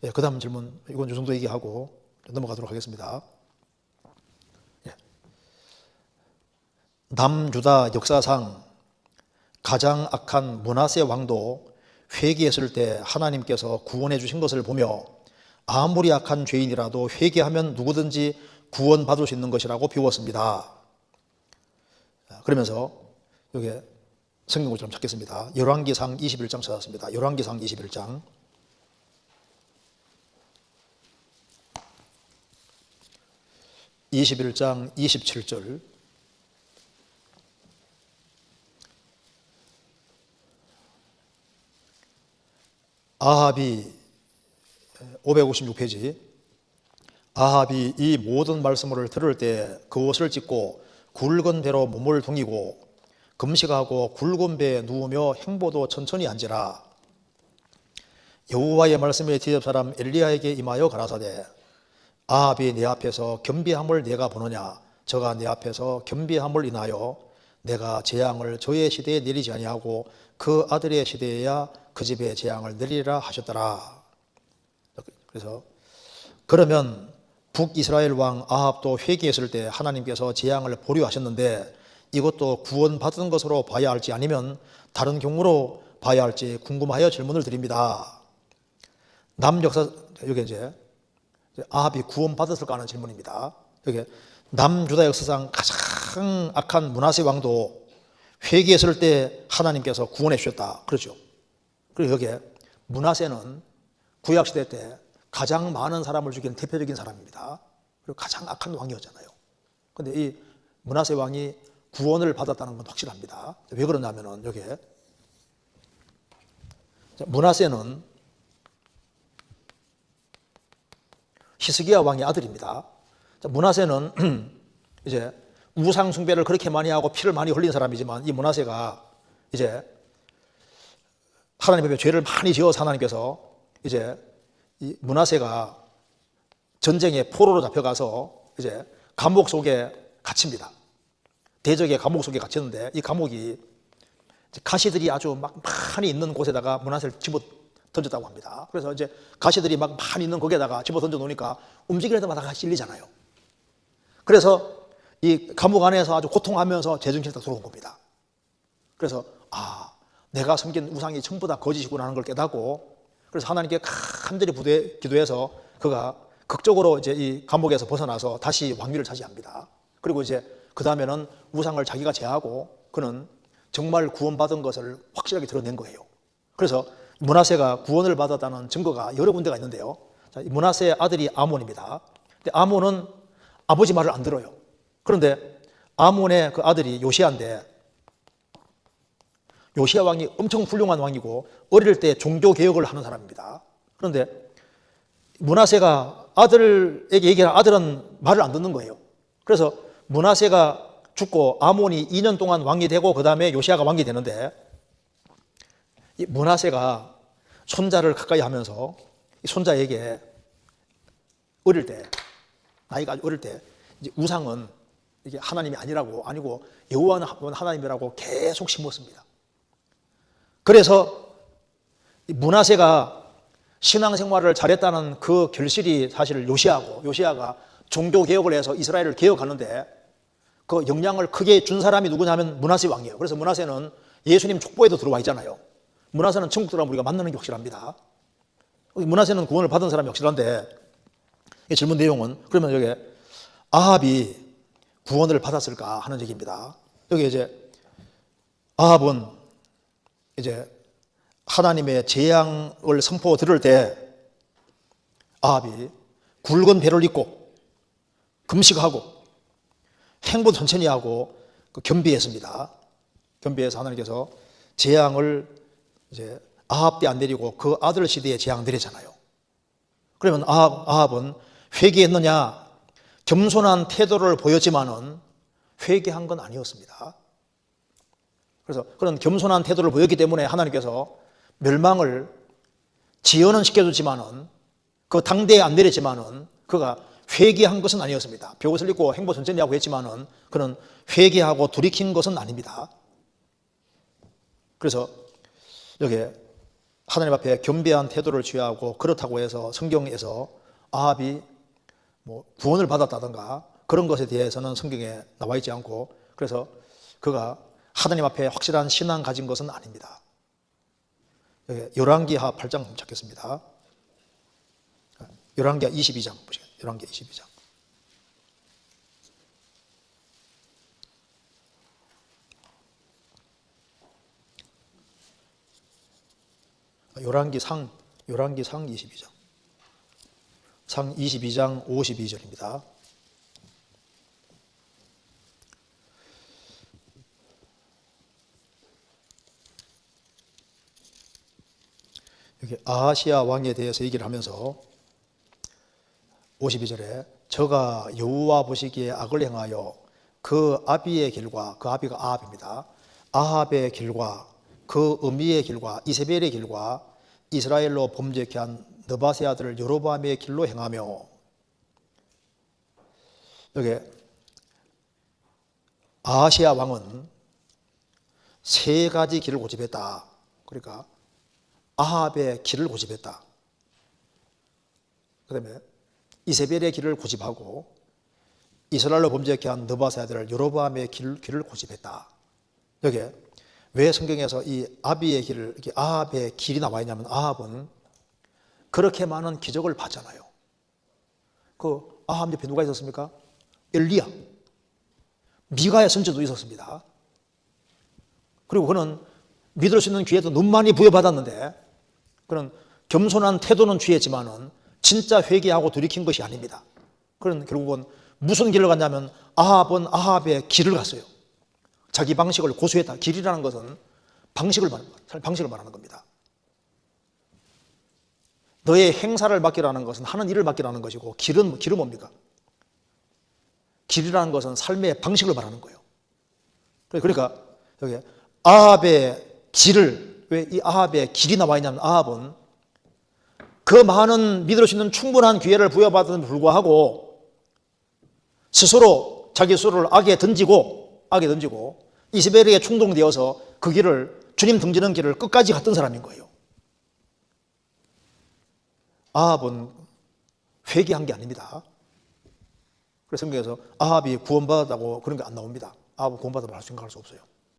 예, 그 다음 질문, 이건 이 정도 얘기하고 넘어가도록 하겠습니다. 예. 남유다 역사상 가장 악한 므낫세 왕도 회개했을 때 하나님께서 구원해 주신 것을 보며 아무리 악한 죄인이라도 회개하면 누구든지 구원받을 수 있는 것이라고 배웠습니다. 그러면서 여기 성경구처럼 찾겠습니다. 열왕기상 21장 찾았습니다. 열왕기상 21장 21장 27절. 아합이 556페이지. 아합이 이 모든 말씀을 들을 때 그 옷을 찢고 굵은 배로 몸을 둥이고 금식하고 굵은 배에 누우며 행보도 천천히 앉으라. 여호와의 말씀에 대접 사람 엘리야에게 임하여 가라사대 아합이 내 앞에서 겸비함을 내가 보느냐. 저가 내 앞에서 겸비함을 인하여 내가 재앙을 저의 시대에 내리지 아니하고 그 아들의 시대에야 그 집에 재앙을 내리라 하셨더라. 그래서 그러면 북이스라엘 왕 아합도 회개했을 때 하나님께서 재앙을 보류하셨는데 이것도 구원받은 것으로 봐야 할지 아니면 다른 경우로 봐야 할지 궁금하여 질문을 드립니다. 남역사, 여기 이제 아합이 구원받았을까 하는 질문입니다. 여기 남유다 역사상 가장 악한 므낫세 왕도 회개했을 때 하나님께서 구원해 주셨다. 그렇죠. 그리고 여기에 므낫세는 구약시대 때 가장 많은 사람을 죽인 대표적인 사람입니다. 그리고 가장 악한 왕이었잖아요. 그런데 이 므낫세 왕이 구원을 받았다는 건 확실합니다. 왜 그러냐면은 여기에 므낫세는 히스기야 왕의 아들입니다. 므낫세는 이제 우상 숭배를 그렇게 많이 하고 피를 많이 흘린 사람이지만 이 므낫세가 이제 하나님 앞에 죄를 많이 지어서 하나님께서 이제 이 므낫세가 전쟁에 포로로 잡혀가서 이제 감옥 속에 갇힙니다. 대적의 감옥 속에 갇혔는데 이 감옥이 가시들이 아주 막 많이 있는 곳에다가 므낫세를 집어 던졌다고 합니다. 그래서 이제 가시들이 막 많이 있는 거기에다가 집어 던져 놓으니까 움직일 때마다 가시 찔리잖아요. 그래서 이 감옥 안에서 아주 고통하면서 제정신이 딱 들어온 겁니다. 그래서 내가 섬긴 우상이 전부 다 거짓이구나 하는 걸 깨닫고 그래서 하나님께 간절히 기도해서 그가 극적으로 이제 이 감옥에서 벗어나서 다시 왕위를 차지합니다. 그리고 이제 그 다음에는 우상을 자기가 제하고 그는 정말 구원받은 것을 확실하게 드러낸 거예요. 그래서 므낫세가 구원을 받았다는 증거가 여러 군데가 있는데요. 자, 므낫세의 아들이 아몬입니다. 근데 아몬은 아버지 말을 안 들어요. 그런데 아몬의 그 아들이 요시야인데 요시야 왕이 엄청 훌륭한 왕이고 어릴 때 종교 개혁을 하는 사람입니다. 그런데 므낫세가 아들에게 얘기하는 아들은 말을 안 듣는 거예요. 그래서 므낫세가 죽고 아몬이 2년 동안 왕이 되고 그 다음에 요시야가 왕이 되는데 이 므낫세가 손자를 가까이 하면서 이 손자에게 어릴 때 나이가 아주 어릴 때 이제 우상은 이게 하나님이 아니고 여호와는 하나님이라고 계속 심었습니다. 그래서 므낫세가 신앙생활을 잘했다는 그 결실이 사실 요시야가 종교개혁을 해서 이스라엘을 개혁하는데 그 영향을 크게 준 사람이 누구냐면 므낫세 왕이에요. 그래서 므낫세는 예수님 족보에도 들어와 있잖아요. 므낫세는 천국 들어가면 우리가 만나는 게 확실합니다. 므낫세는 구원을 받은 사람이 확실한데 이 질문 내용은 그러면 여기 아합이 구원을 받았을까 하는 얘기입니다. 여기 이제 아합은 이제 하나님의 재앙을 선포 들을 때 아합이 굵은 배를 입고 금식하고 행보 천천히 하고 겸비했습니다. 겸비해서 하나님께서 재앙을 이제 아합 때 안 내리고 그 아들 시대에 재앙 내리잖아요. 그러면 아합은 회개했느냐? 겸손한 태도를 보였지만은 회개한 건 아니었습니다. 그래서 그런 겸손한 태도를 보였기 때문에 하나님께서 멸망을 지연은 시켜줬지만은 그 당대에 안 내렸지만은 그가 회개한 것은 아니었습니다. 벽옷을 입고 행보 천천히 하고 했지만은 그는 회개하고 돌이킨 것은 아닙니다. 그래서 여기에 하나님 앞에 겸비한 태도를 취하고 그렇다고 해서 성경에서 아합이 뭐 구원을 받았다든가 그런 것에 대해서는 성경에 나와 있지 않고, 그래서 그가 하나님 앞에 확실한 신앙 가진 것은 아닙니다. 열왕기하 8장 찾겠습니다. 열왕기하 22장 보시겠습니다. 열왕기하 22장. 열왕기상 22장. 상 22장 52절입니다. 여기 아하시아 왕에 대해서 얘기를 하면서 52절에 저가 여호와 보시기에 악을 행하여 그 아비의 길과, 그 아비가 아합입니다. 아합의 길과 그 어미의 길과 이세벨의 길과 이스라엘로 범죄케 한 느바세 아들 여로보암의 길로 행하며, 여기 아하시아 왕은 세 가지 길을 고집했다. 그러니까 아합의 길을 고집했다. 그 다음에 이세벨의 길을 고집하고 이스라엘로 범죄케 한 느바세 아들 여로보암의 길을 고집했다. 여기 왜 성경에서 이 아비의 길을, 아합의 길이 나와 있냐면, 아합은 그렇게 많은 기적을 봤잖아요. 그 아합 옆에 누가 있었습니까? 엘리야, 미가의 선지도 있었습니다. 그리고 그는 믿을 수 있는 기회도 너무 많이 부여받았는데 그는 겸손한 태도는 취했지만은 진짜 회개하고 돌이킨 것이 아닙니다. 그는 결국은 무슨 길을 갔냐면 아합은 아합의 길을 갔어요. 자기 방식을 고수했다. 길이라는 것은 방식을 말하는 겁니다. 너의 행사를 맡기라는 것은 하는 일을 맡기라는 것이고, 길은 뭡니까? 길이라는 것은 삶의 방식을 말하는 거예요. 그러니까 여기 아합의 길을, 왜 이 아합의 길이 나와 있냐면, 아합은 그 많은 믿을 수 있는 충분한 기회를 부여받음에도 불구하고 스스로 자기 스스로를 악에 던지고 이세벨에게 충동되어서 그 길을, 주님 등지는 길을 끝까지 갔던 사람인 거예요. 아합은 회개한 게 아닙니다. 그래서 성경에서 아합이 구원받았다고 그런 게 안 나옵니다. 아합은 구원받았다고 생각할 수 없어요.